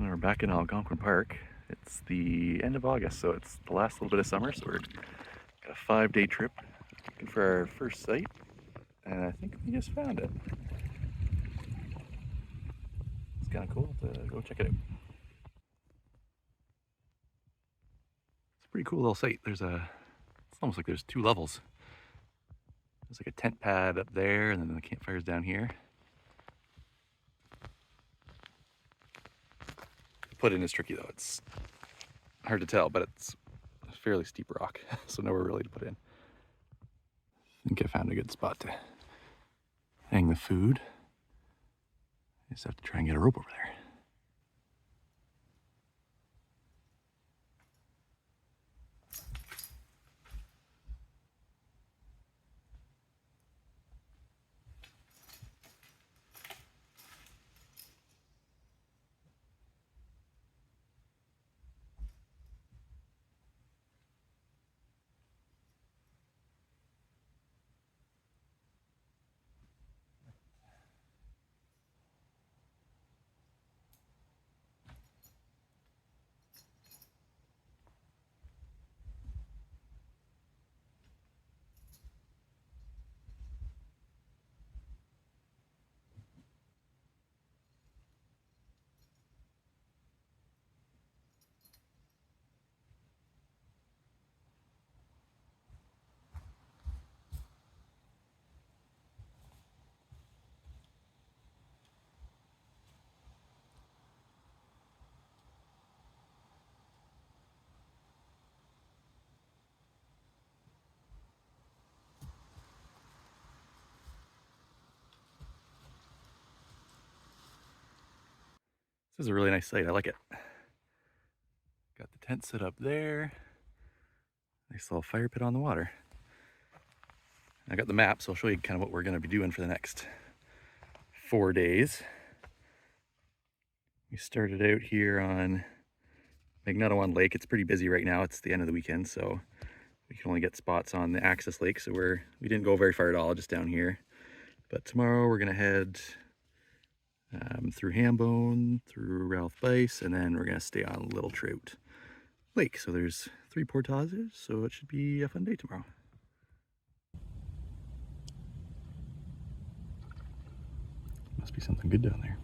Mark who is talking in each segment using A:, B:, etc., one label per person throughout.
A: And we're back in Algonquin Park. It's the end of August, so it's the last little bit of summer, so we're got a 5-day trip looking for our first site, and I think we just found it. It's kind of cool to go check it out. It's a pretty cool little site. It's almost like there's 2 levels. There's like a tent pad up there, and then the campfire's down here. The put in is tricky though. It's hard to tell, but it's a fairly steep rock, so nowhere really to put in. I think I found a good spot to hang the food. I just have to try and get a rope over there. This is a really nice site. I like it. Got the tent set up there. Nice little fire pit on the water. I got the map, so I'll show you kind of what we're going to be doing for the next 4 days. We started out here on Magnetawan Lake. It's pretty busy right now. It's the end of the weekend, so we can only get spots on the Access Lake, so we didn't go very far at all, just down here. But tomorrow we're going to head through Hambone, through Ralph Bice, and then we're going to stay on Little Trout Lake. So there's 3 portages, so it should be a fun day tomorrow. Must be something good down there.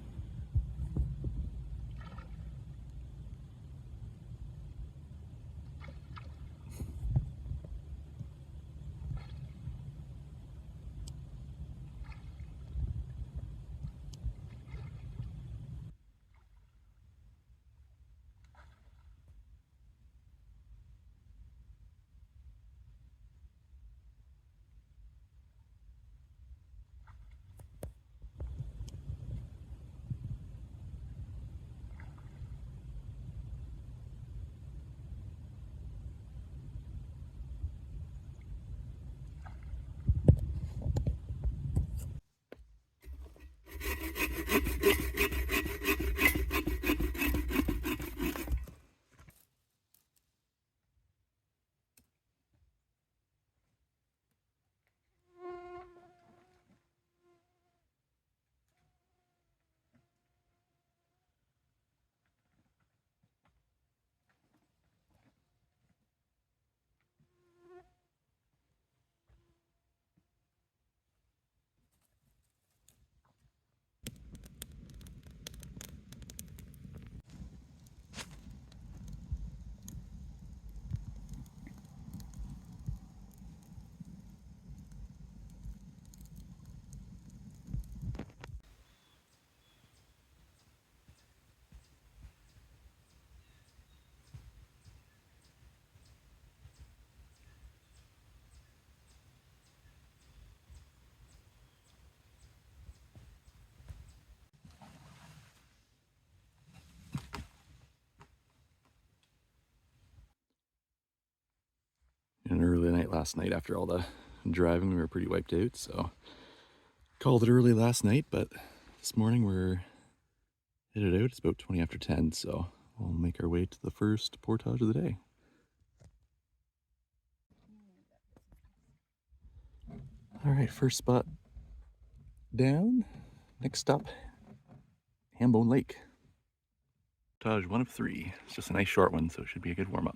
A: An early night last night after all the driving. We were pretty wiped out, so called it early last night, but this morning we're headed out. It's about 20 after 10, so we'll make our way to the first portage of the day. All right, first spot down. Next stop, Hambone Lake. Portage 1 of 3. It's just a nice short one, so it should be a good warm-up.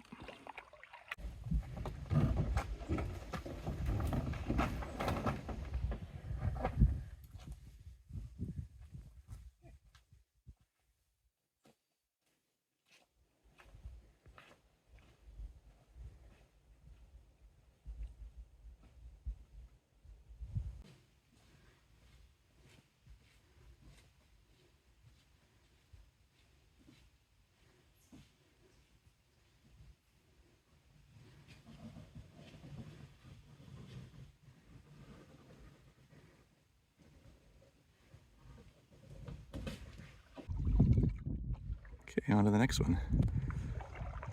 A: Okay, on to the next one.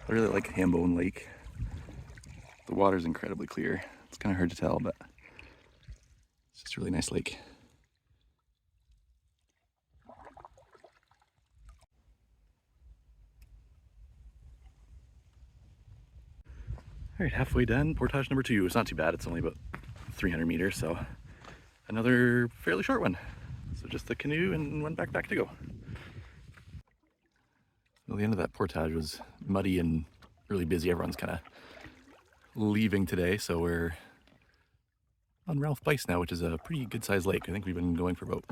A: I really like Hambone Lake. The water's incredibly clear. It's kind of hard to tell, but it's just a really nice lake. All right, halfway done, portage number 2. It's not too bad. It's only about 300 meters, so another fairly short one. So just the canoe and one backpack to go. Well, the end of that portage was muddy and really busy. Everyone's kind of leaving today, so we're on Ralph Bice now, which is a pretty good-sized lake. I think we've been going for about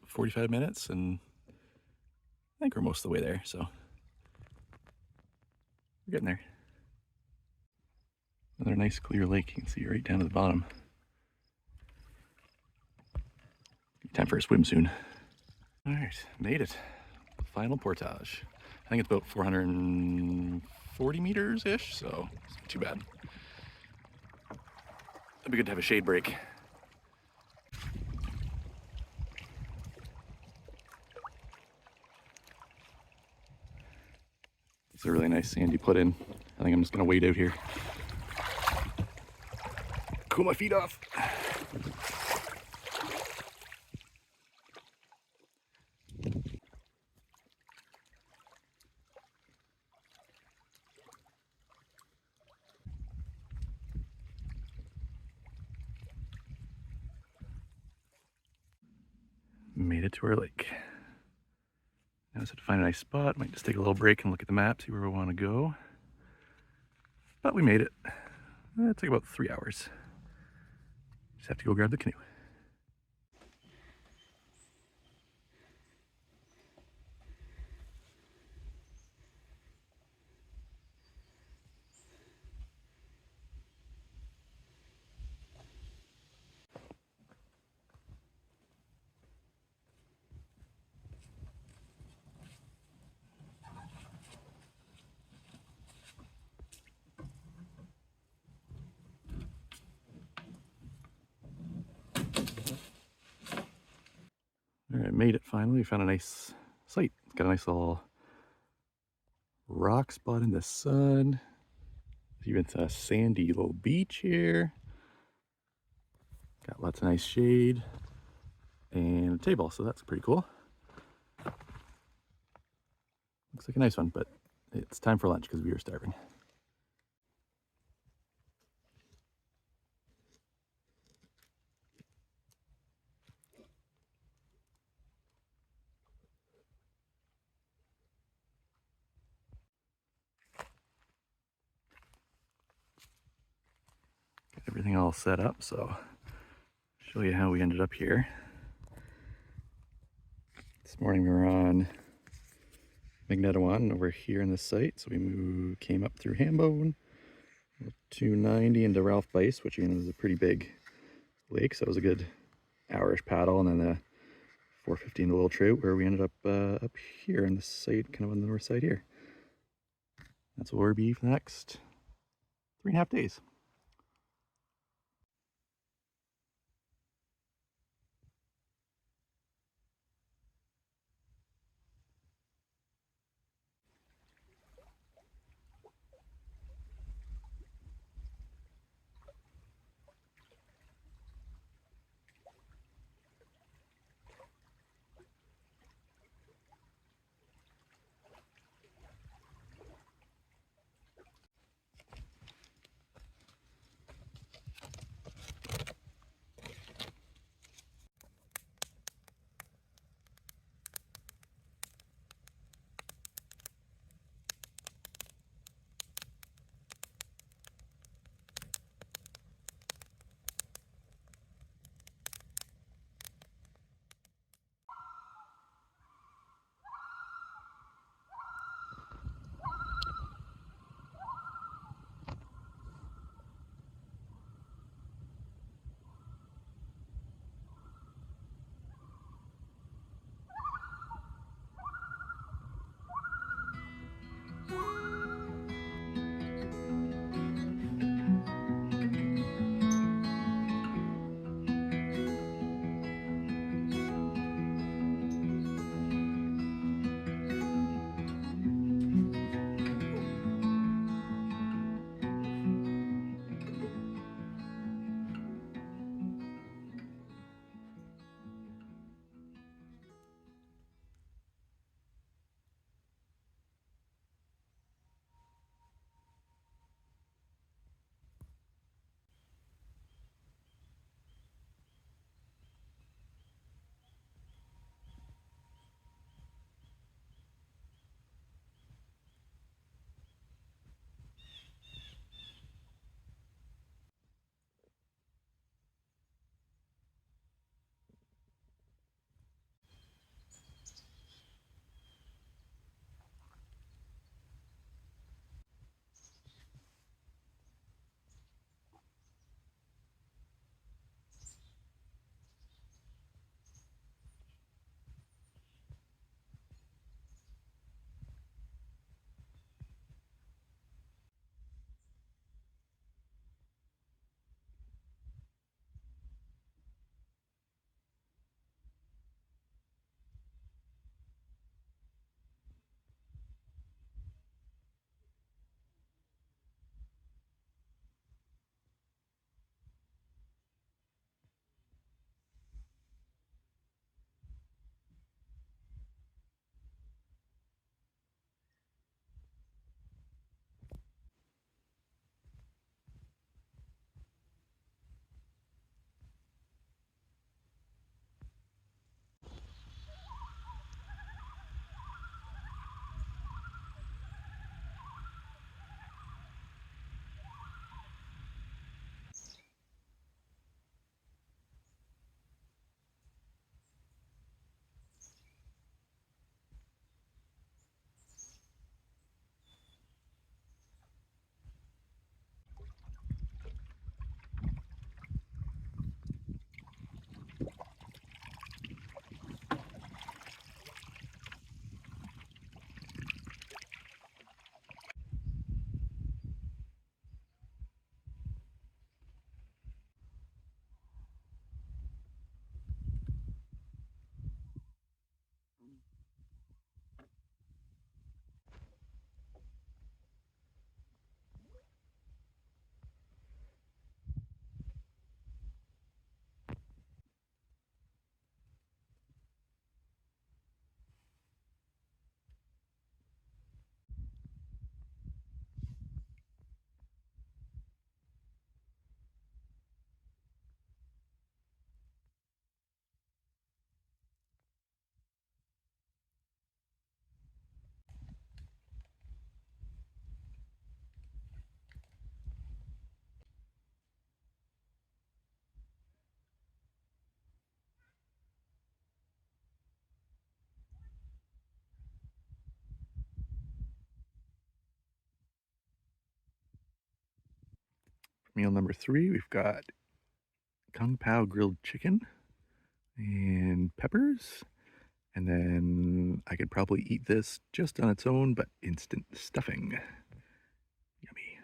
A: 45 minutes, and I think we're most of the way there, so we're getting there. Another nice clear lake. You can see right down to the bottom. Time for a swim soon. All right, made it. Final portage. I think it's about 440 meters-ish, so it's not too bad. It'd be good to have a shade break. It's a really nice sand you put in. I think I'm just gonna wade out here. Cool my feet off. Made it to our lake. Now I just have to find a nice spot. Might just take a little break and look at the map, see where we want to go. But we made it. It took about 3 hours. Just have to go grab the canoe. All right, made it finally. We found a nice site. It's got a nice little rock spot in the sun. Even a sandy little beach here. Got lots of nice shade and a table, so that's pretty cool. Looks like a nice one, but it's time for lunch because we are starving. Got everything all set up, so show you how we ended up here. This morning we were on Magnetawan over here in this site, so we came up through Hambone, 290 into Ralph Bice, which again was a pretty big lake, so it was a good hour-ish paddle, and then the 450 into Little Trout, where we ended up up here on the site, kind of on the north side here. That's where we'll be for the next 3.5 days. Meal number 3, we've got Kung Pao grilled chicken and peppers. And then I could probably eat this just on its own, but instant stuffing. Yummy.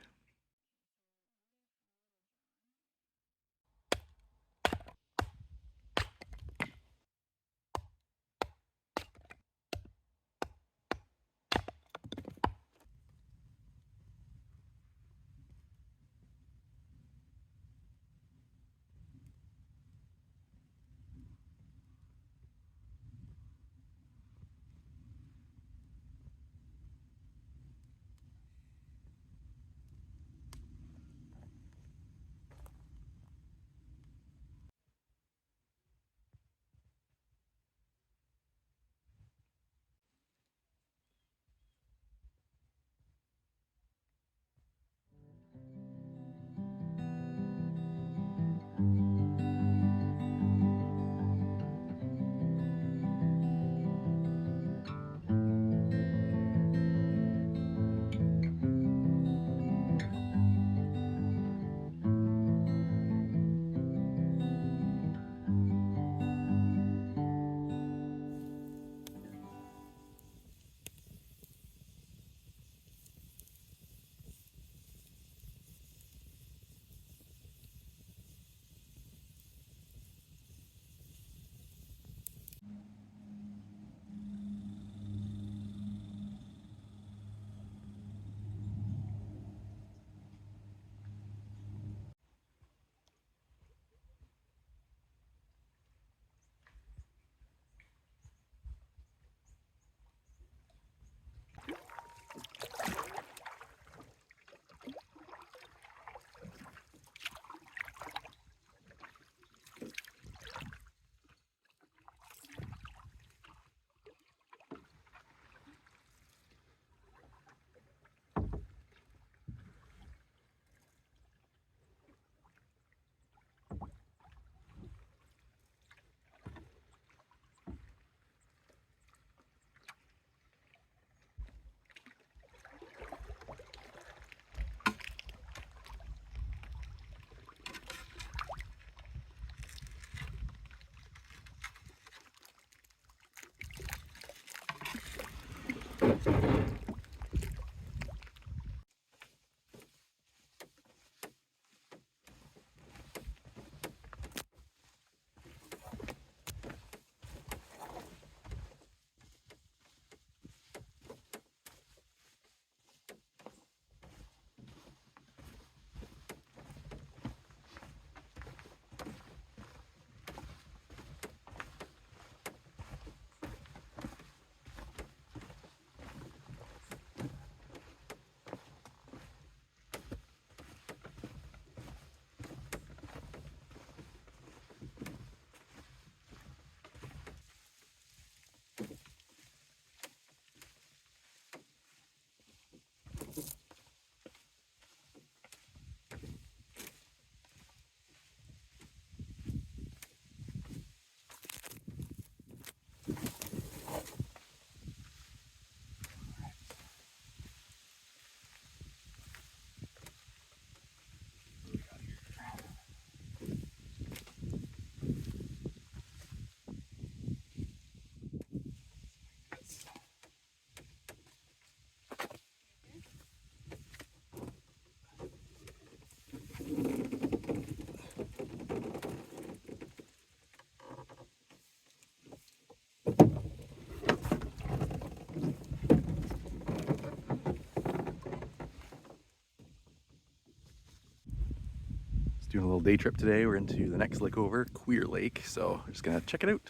A: Doing a little day trip today. We're into the next lake over, Queer Lake. So we're just gonna check it out,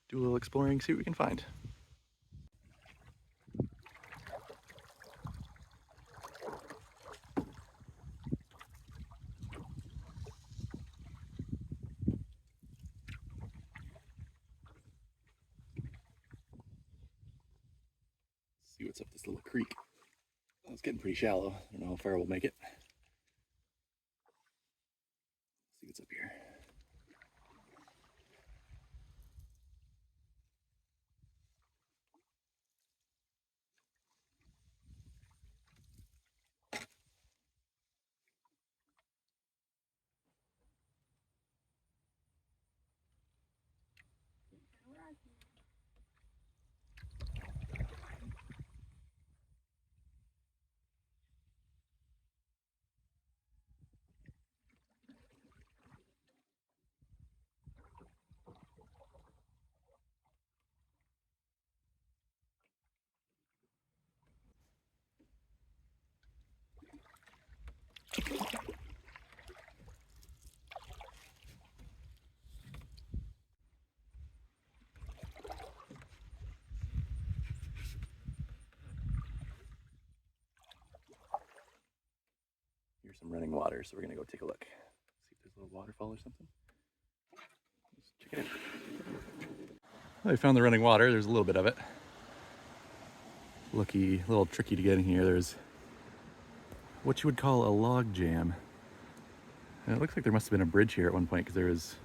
A: do a little exploring, see what we can find. See what's up this little creek. Oh, it's getting pretty shallow. I don't know how far we'll make it. See what's up here. some running water, so we're gonna go take a look. See if there's a little waterfall or something. Let's check it out. Well, I found the running water. There's a little bit of it. A little tricky to get in here. There's what you would call a log jam. And it looks like there must have been a bridge here at one point because there was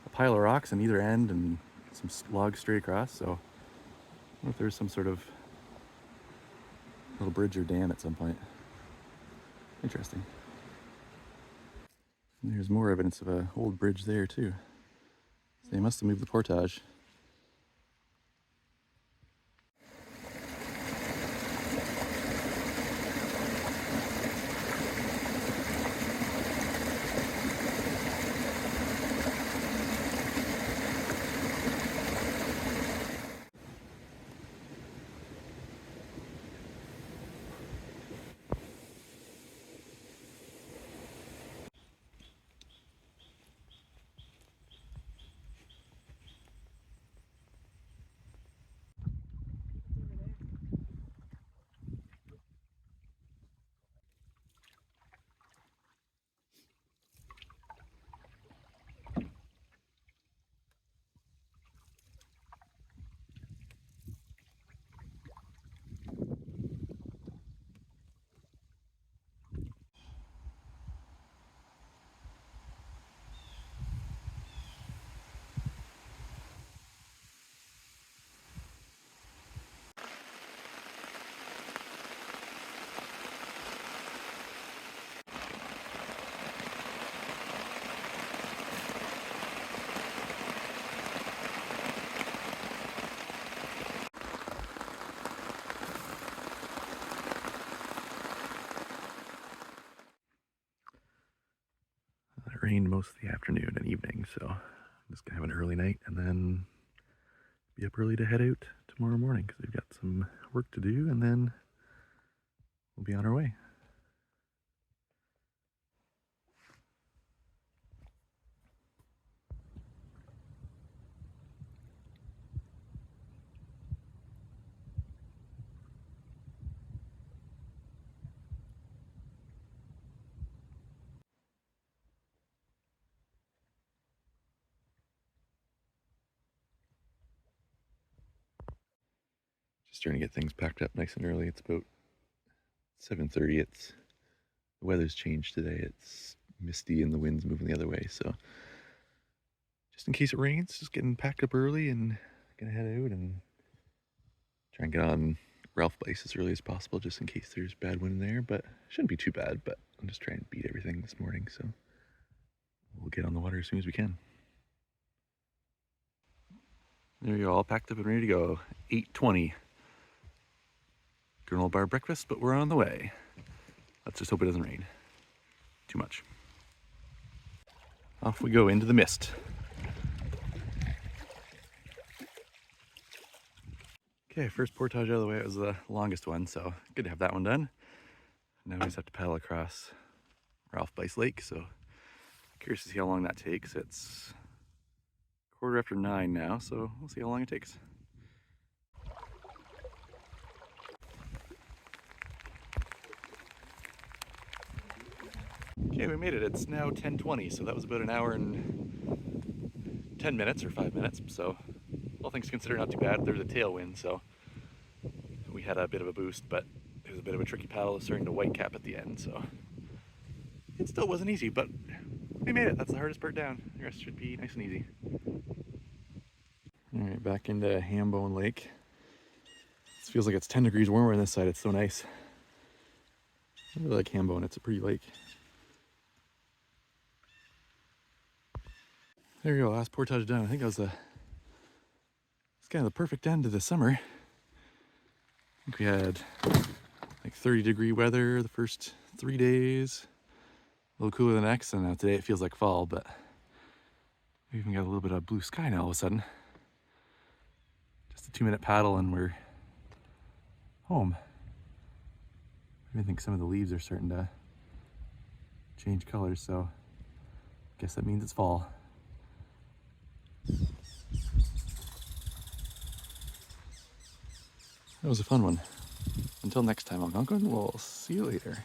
A: a pile of rocks on either end and some logs straight across. So I wonder if there was some sort of little bridge or dam at some point. Interesting. And there's more evidence of an old bridge there too. So they must have moved the portage. It rained most of the afternoon and evening, so I'm just gonna have an early night and then be up early to head out tomorrow morning because we've got some work to do and then we'll be on our way. Just trying to get things packed up nice and early. It's about 7:30. The weather's changed today. It's misty and the wind's moving the other way. So just in case it rains, just getting packed up early and gonna head out and try and get on Ralph Place as early as possible, just in case there's bad wind there. But it shouldn't be too bad. But I'm just trying to beat everything this morning, so we'll get on the water as soon as we can. There you go, all packed up and ready to go. 8:20. Granola bar breakfast, but we're on the way. Let's just hope it doesn't rain too much. Off we go into the mist. Okay, first portage out of the way. It was the longest one, so good to have that one done. Now we just have to paddle across Ralph Place Lake, so curious to see how long that takes. It's 9:15 now, so we'll see how long it takes. Okay, we made it. It's now 10:20, so that was about an hour and 10 minutes or 5 minutes. So all things considered, not too bad. There's a tailwind, so we had a bit of a boost, but it was a bit of a tricky paddle. It was starting to white cap at the end, so it still wasn't easy, but we made it. That's the hardest part down. The rest should be nice and easy. All right, back into Hambone Lake. This feels like it's 10 degrees warmer on this side. It's so nice. I really like Hambone. It's a pretty lake. There you go, last portage done. I think it's kind of the perfect end to the summer. I think we had like 30-degree weather the first 3 days, a little cooler the next, and now today it feels like fall, but we even got a little bit of blue sky now all of a sudden. Just a 2-minute paddle and we're home. I even think some of the leaves are starting to change colors, so I guess that means it's fall. That was a fun one. Until next time, Algonquin, we'll see you later.